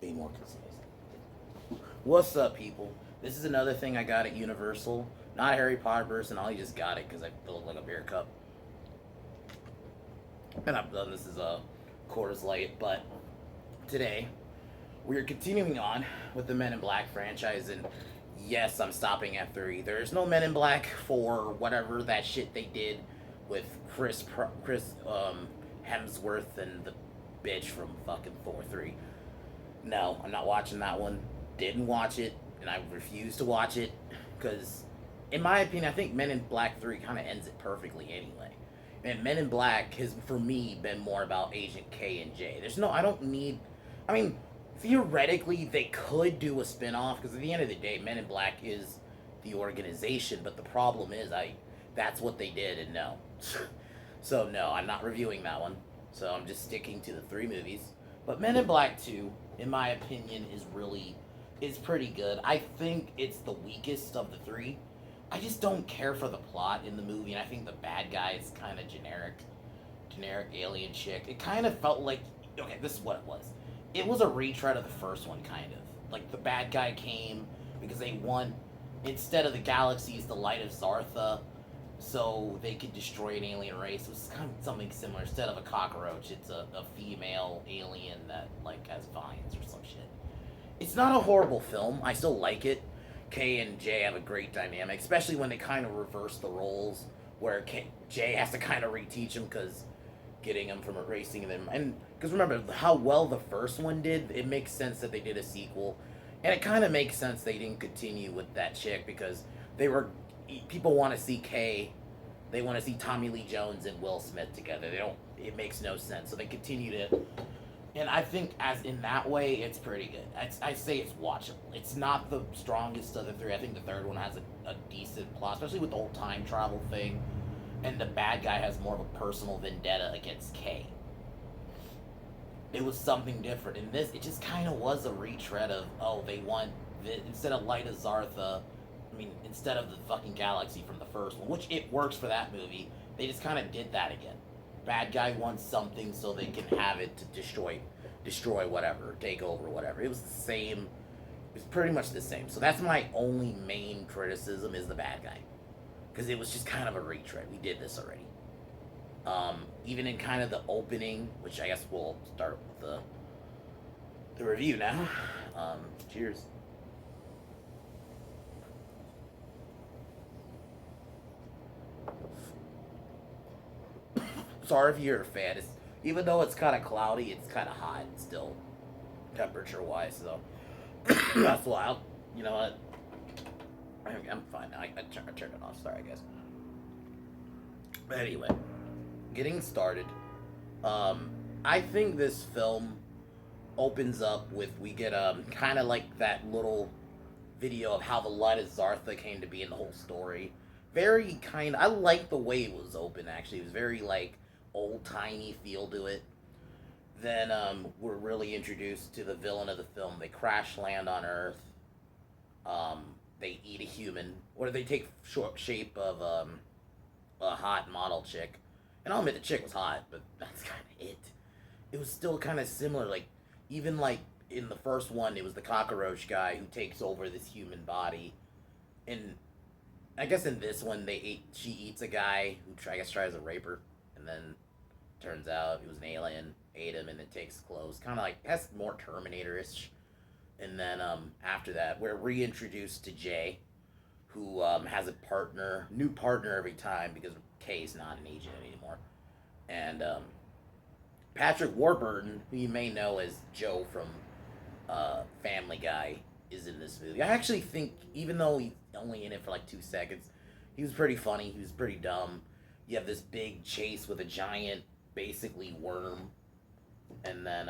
Be more concise. What's up, people? This is another thing I got at Universal. Not a Harry Potter person. I just got it because I look like a beer cup. And I've done this as a Coors Light. But today, we are continuing on with the Men in Black franchise. And yes, I'm stopping at 3. There's no Men in Black for whatever that shit they did with Chris Hemsworth and the bitch from fucking Thor 3. No, I'm not watching that one. Didn't watch it, and I refuse to watch it because, in my opinion, I think Men in Black 3 kind of ends it perfectly anyway. And Men in Black has, for me, been more about Agent K and J. I don't need. I mean, theoretically, they could do a spin off because at the end of the day, Men in Black is the organization, but the problem is, that's what they did, and no. So, no, I'm not reviewing that one. So, I'm just sticking to the 3 movies. But Men in Black 2, in my opinion, is pretty good. I think it's the weakest of the 3. I just don't care for the plot in the movie, and I think the bad guy is kind of generic alien chick. It kind of felt like, okay, this is what it was. It was a retread of the first one, kind of. Like, the bad guy came because they won, instead of the galaxies, the light of Zartha, so they could destroy an alien race. It was kind of something similar. Instead of a cockroach, it's a female alien that, like, has vines or some shit. It's not a horrible film. I still like it. K and J have a great dynamic, especially when they kind of reverse the roles, where J has to kind of reteach him because getting him from erasing them. And because remember how well the first one did, it makes sense that they did a sequel. And it kind of makes sense they didn't continue with that chick because people want to see K. They want to see Tommy Lee Jones and Will Smith together. It makes no sense. So they continue to, and I think as in that way, it's pretty good. I say it's watchable. It's not the strongest of the 3. I think the third one has a decent plot, especially with the whole time travel thing. And the bad guy has more of a personal vendetta against K. It was something different. In this, it just kind of was a retread of, they want, instead of Light of Zartha, instead of the fucking galaxy from the first one, which it works for that movie, they just kind of did that again. Bad guy wants something so they can have it to destroy whatever, take over whatever. It was the same. It was pretty much the same. So that's my only main criticism is the bad guy, because it was just kind of a retread. We did this already. Even in kind of the opening, which I guess we'll start with the review now. Cheers. Sorry if you're a fan. Even though it's kind of cloudy, it's kind of hot still, temperature-wise. So that's why you know what? I'm fine now. I turned it off. Sorry, guys. But anyway, getting started. I think this film opens up with we get kind of like that little video of how the Light of Zartha came to be in the whole story. Very kind. I like the way it was open. Actually, it was very like old-timey feel to it. Then we're really introduced to the villain of the film. They crash land on Earth. They eat a human, or they take shape of a hot model chick. And I'll admit the chick was hot, but that's kind of it. It was still kind of similar. Like even like in the first one, it was the cockroach guy who takes over this human body, and I guess in this one she eats a guy who I guess tries to rape her, and then turns out it was an alien, ate him, and it takes clothes. Kind of like, that's more Terminator-ish. And then after that, we're reintroduced to Jay, who has a new partner every time because Kay's not an agent anymore. And Patrick Warburton, who you may know as Joe from Family Guy, is in this movie. I actually think, even though he's only in it for like 2 seconds, he was pretty funny. He was pretty dumb. You have this big chase with a giant, basically worm, and then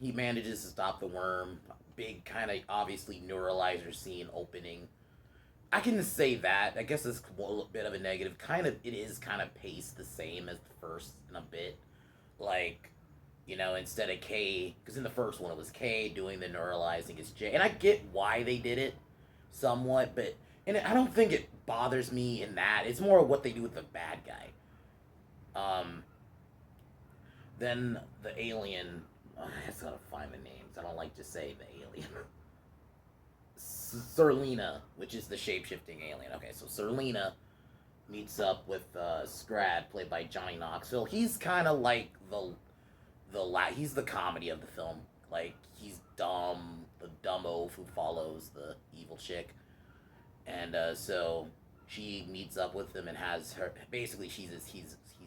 he manages to stop the worm. Big kind of obviously neuralizer scene opening. I can say that. I guess it's a bit of a negative. It is kind of paced the same as the first in a bit. Like, instead of K, because in the first one it was K doing the neuralizing, it's J. And I get why they did it somewhat, but I don't think it bothers me in that. It's more what they do with the bad guy. Then the alien. I just gotta find the names. I don't like to say the alien. Serlina, which is the shape shifting alien. Okay, so Serlina meets up with Scrad, played by Johnny Knoxville. He's kind of like he's the comedy of the film. Like he's dumb, the dumb oaf who follows the evil chick, and so she meets up with him and has her. Basically, he's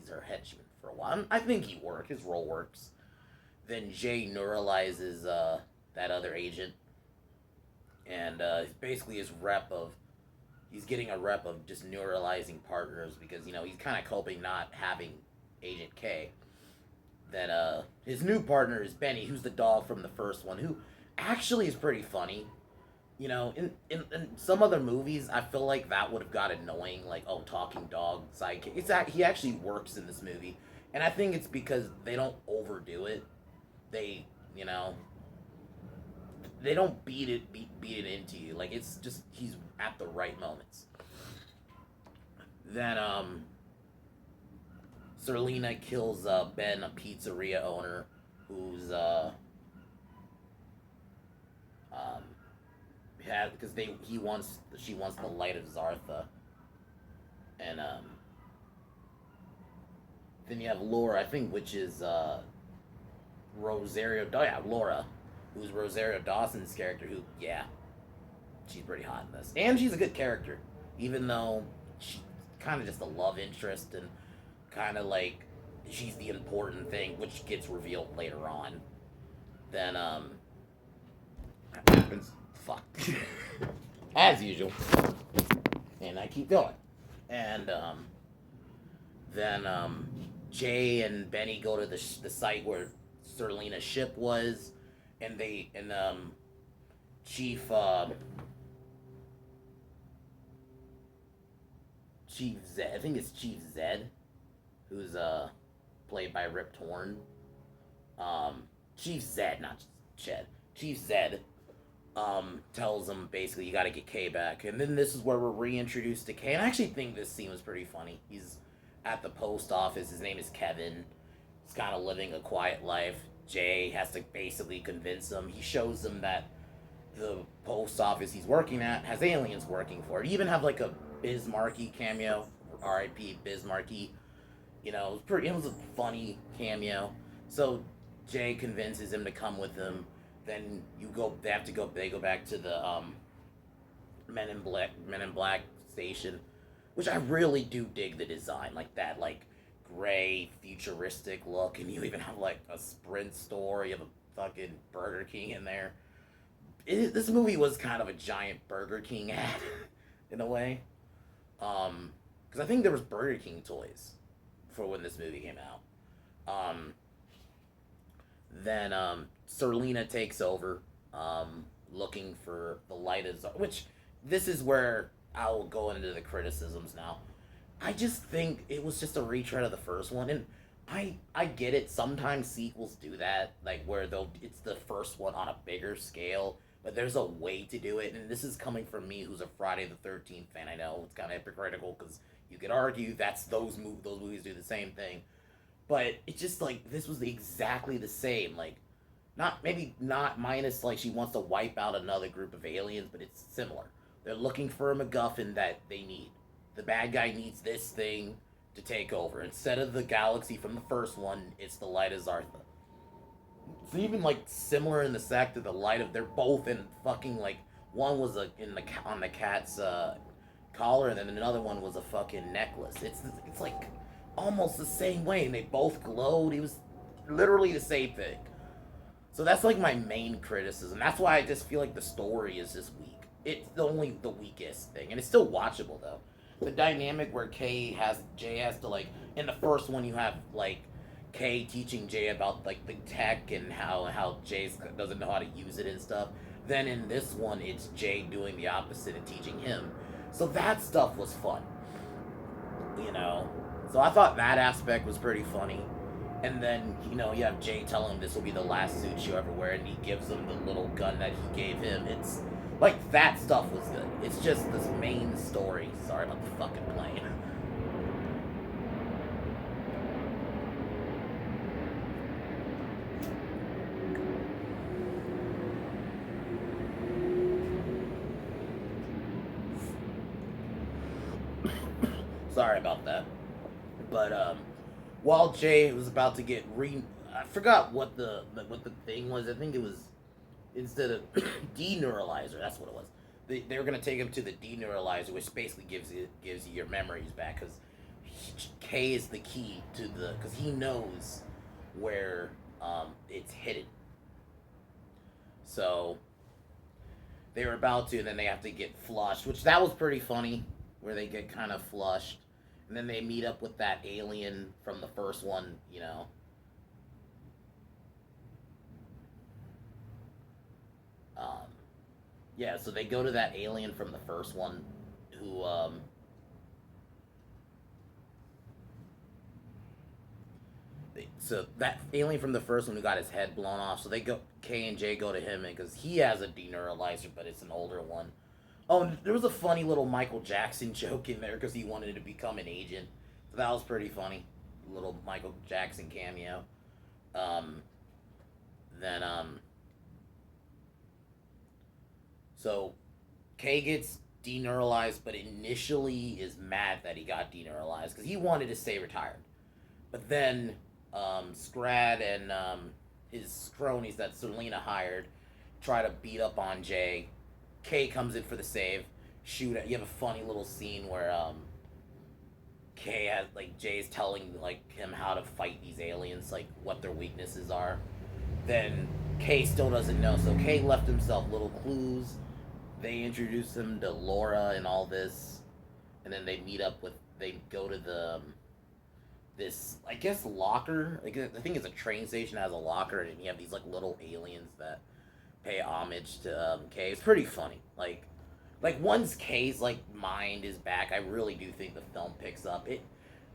her henchman for a while. I think his role works. Then Jay neuralizes that other agent, and basically his rep of he's getting a rep of just neuralizing partners because he's kind of coping not having Agent K. Then his new partner is Benny, who's the dog from the first one, who actually is pretty funny. In some other movies, I feel like that would have got annoying, like, oh, talking dog sidekick. He actually works in this movie, and I think it's because they don't overdo it. They, they don't beat it into you. Like, it's just he's at the right moments. Then Serlina kills Ben, a pizzeria owner, who's because she wants the light of Zartha, and then you have Laura, I think, which is Rosario. Oh yeah, Laura, who's Rosario Dawson's character. Who, yeah, she's pretty hot in this, and she's a good character, even though she's kind of just a love interest and kind of like she's the important thing, which gets revealed later on. Then happens. Fuck. As usual. And I keep going. And then Jay and Benny go to the site where Serlina's ship was, and Chief Zed, I think it's Chief Zed, who's played by Rip Torn. Chief Zed, not Ched. Chief Zed tells him basically you gotta get Kay back. And then this is where we're reintroduced to Kay. And I actually think this scene was pretty funny. He's at the post office. His name is Kevin. He's kind of living a quiet life. Jay has to basically convince him. He shows him that the post office he's working at has aliens working for it. You even have like a Biz Markie cameo. R.I.P. Biz Markie. It was a funny cameo. So Jay convinces him to come with him. Then they go back to the Men in Black station, which I really do dig the design, like that, like gray futuristic look, and you even have like a Sprint store, you have a fucking Burger King in there. This movie was kind of a giant Burger King ad, in a way, because I think there was Burger King toys for when this movie came out. Then Serlina takes over, looking for the light of Zartha, which this is where I'll go into the criticisms now. I just think it was just a retread of the first one, and I get it. Sometimes sequels do that, like where it's the first one on a bigger scale, but there's a way to do it, and this is coming from me, who's a Friday the 13th fan. I know it's kind of hypocritical because you could argue those movies do the same thing. But it's just like this was exactly the same. Like, not minus like she wants to wipe out another group of aliens, but it's similar. They're looking for a MacGuffin that they need. The bad guy needs this thing to take over. Instead of the galaxy from the first one, it's the light of Zartha. It's even like similar in the fact that they're both in fucking like one was on the cat's collar, and then another one was a fucking necklace. It's like almost the same way, and they both glowed. It was literally the same thing. So that's like my main criticism. That's why I just feel like the story is just weak. It's only the weakest thing, and it's still watchable though. The dynamic where Jay has to like in the first one you have like Kay teaching Jay about like the tech and how Jay doesn't know how to use it and stuff. Then in this one it's Jay doing the opposite and teaching him. So that stuff was fun. So I thought that aspect was pretty funny. And then, you have Jay telling him this will be the last suit you ever wear, and he gives him the little gun that he gave him. It's like that stuff was good. It's just this main story. Sorry about the fucking plane. Sorry about that. But while Jay was about to get I forgot what the thing was. I think it was instead of deneuralizer. That's what it was. They were gonna take him to the deneuralizer, which basically gives you your memories back because K is the key to the because he knows where it's hidden. So they were about to, and then they have to get flushed, which that was pretty funny, where they get kind of flushed, and then they meet up with that alien from the first one, you know. Um, yeah, so they go to that alien from the first one, who so that alien from the first one who got his head blown off. So they go, K and J go to him because he has a deneuralizer, but it's an older one. Oh, and there was a funny little Michael Jackson joke in there because he wanted to become an agent. So that was pretty funny. Little Michael Jackson cameo. Um, then so K gets deneuralized, but initially is mad that he got deneuralized because he wanted to stay retired. But then Scrad and his cronies that Selena hired try to beat up on Jay. K comes in for the save. Shoot at you have a funny little scene where K has like Jay's telling like him how to fight these aliens, like what their weaknesses are. Then K still doesn't know, so K left himself little clues. They introduce him to Laura and all this, and then they meet up with. They go to the this I guess locker. Like I think it's a train station that has a locker, and you have these like little aliens that pay homage to K. It's pretty funny. Like once K's like mind is back, I really do think the film picks up.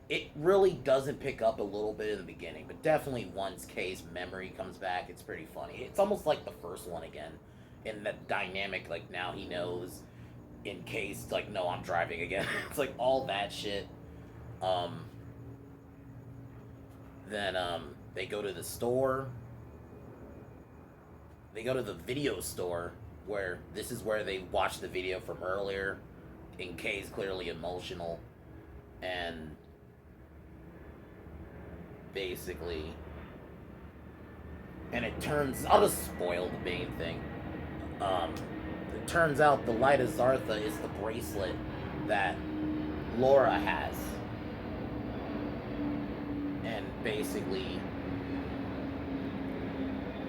It really doesn't pick up a little bit in the beginning, but definitely once K's memory comes back, it's pretty funny. It's almost like the first one again, in that dynamic. Like now he knows. In K's like, no, I'm driving again. It's like all that shit. Um, then they go to the store. They go to the video store where this is where they watch the video from earlier. And K's clearly emotional, and basically, and it turns. I'll just spoil the main thing. It turns out the Light of Zartha is the bracelet that Laura has, and basically,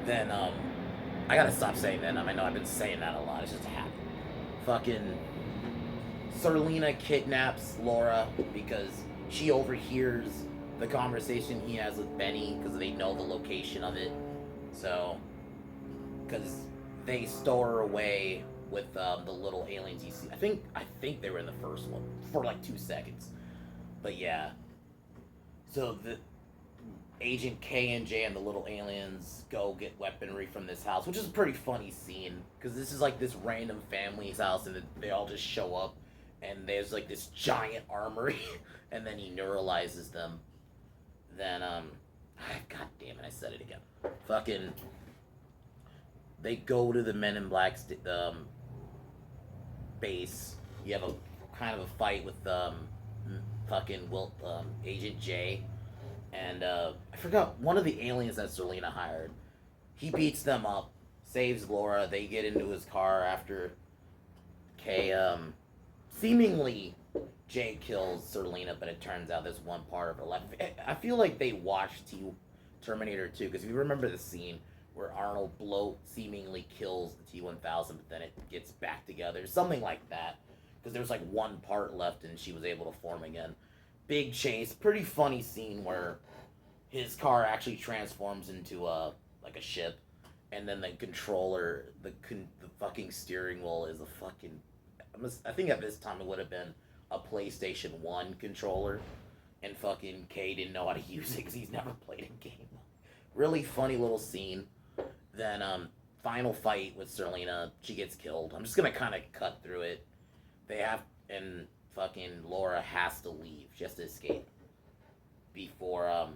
then I gotta stop saying that. I know I've been saying that a lot. It's just a habit. Fucking Serlina kidnaps Laura because she overhears the conversation he has with Benny because they know the location of it. So, because they store her away with the little aliens you see. I think they were in the first one for like 2 seconds. But yeah. So the Agent K and J and the little aliens go get weaponry from this house, which is a pretty funny scene because this is like this random family's house, and they all just show up, and there's like this giant armory, and then he neuralizes them. Then God damn it, I said it again. Fucking, they go to the Men in Black base. You have a kind of a fight with Agent J. And I forgot one of the aliens that Serlina hired. He beats them up, saves Laura. They get into his car after K. Seemingly Jay kills Serlina, but it turns out there's one part of her left. I feel like they watched Terminator 2 because if you remember the scene where Arnold Bloat seemingly kills the T-1000, but then it gets back together, something like that. Because there's like one part left, and she was able to form again. Big chase, pretty funny scene where his car actually transforms into a ship, and then the controller, the fucking steering wheel is a fucking. I think at this time it would have been a PlayStation 1 controller, and fucking K didn't know how to use it because he's never played a game. Really funny little scene. Then final fight with Serlina, she gets killed. I'm just gonna kind of cut through it. They have and. Fucking Laura has to leave. She has to escape before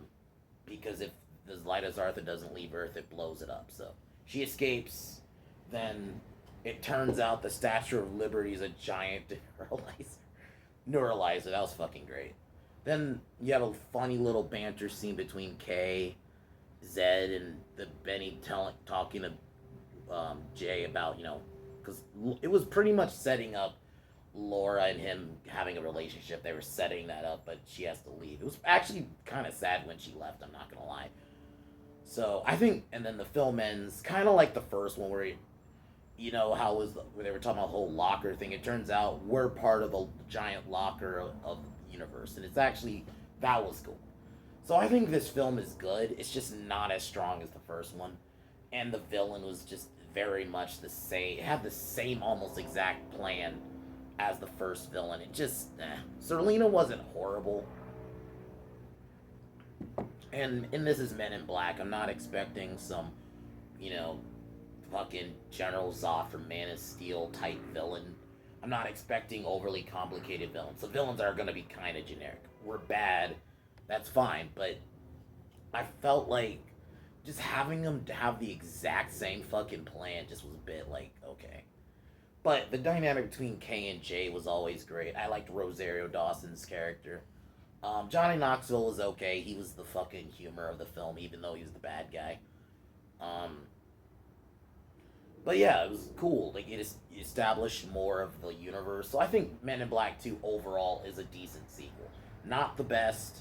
because if the Light of Zartha doesn't leave Earth, it blows it up. So she escapes. Then it turns out the Statue of Liberty is a giant demoralizer. Neuralizer, that was fucking great. Then you have a funny little banter scene between Kay, Zed, and the Benny talking to Jay about, because it was pretty much setting up Laura and him having a relationship. They were setting that up, but she has to leave. It was actually kind of sad when she left, I'm not going to lie. So I think, and then the film ends kind of like the first one where, how it was, where they were talking about the whole locker thing. It turns out we're part of the giant locker of the universe, and it's actually, that was cool. So I think this film is good. It's just not as strong as the first one. And the villain was just very much the same. It had the same almost exact plan as the first villain. It just, Serlina wasn't horrible. And this is Men in Black. I'm not expecting some, you know, fucking General Zod from Man of Steel type villain. I'm not expecting overly complicated villains. The villains are going to be kind of generic. We're bad. That's fine. But I felt like just having them to have the exact same fucking plan just was a bit like, okay. But the dynamic between K and J was always great. I liked Rosario Dawson's character. Johnny Knoxville was okay. He was the fucking humor of the film, even though he was the bad guy. But yeah, it was cool. Like, it established more of the universe. So I think Men in Black 2 overall is a decent sequel. Not the best,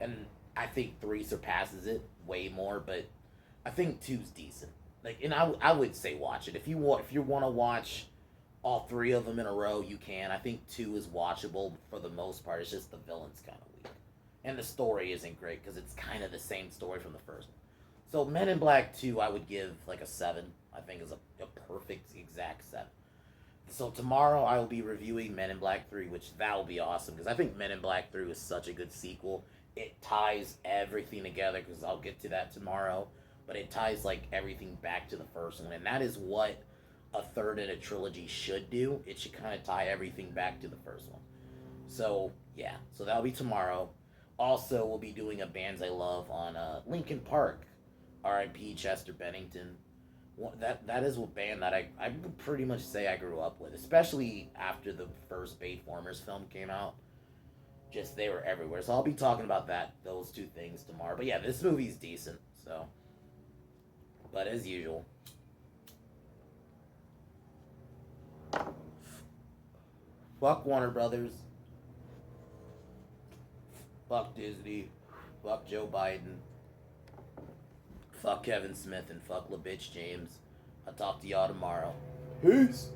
and I think 3 surpasses it way more, but I think 2's decent. Like, and I would say watch it. If you want to watch all 3 of them in a row, you can. I think 2 is watchable for the most part. It's just the villain's kind of weak. And the story isn't great because it's kind of the same story from the first one. So Men in Black 2, I would give like a 7. I think is a perfect exact 7. So tomorrow I will be reviewing Men in Black 3, which that will be awesome because I think Men in Black 3 is such a good sequel. It ties everything together because I'll get to that tomorrow. But it ties like everything back to the first one, and that is what a third in a trilogy should do. It should kind of tie everything back to the first one. So yeah, so that'll be tomorrow. Also, we'll be doing a Bands I Love on Linkin Park, R.I.P. Chester Bennington. That is a band that I would pretty much say I grew up with, especially after the first Bayformers film came out. Just they were everywhere. So I'll be talking about those 2 things tomorrow. But yeah, this movie's decent. So, but as usual. Fuck Warner Brothers. Fuck Disney. Fuck Joe Biden. Fuck Kevin Smith and fuck LaBitch James. I'll talk to y'all tomorrow. Peace.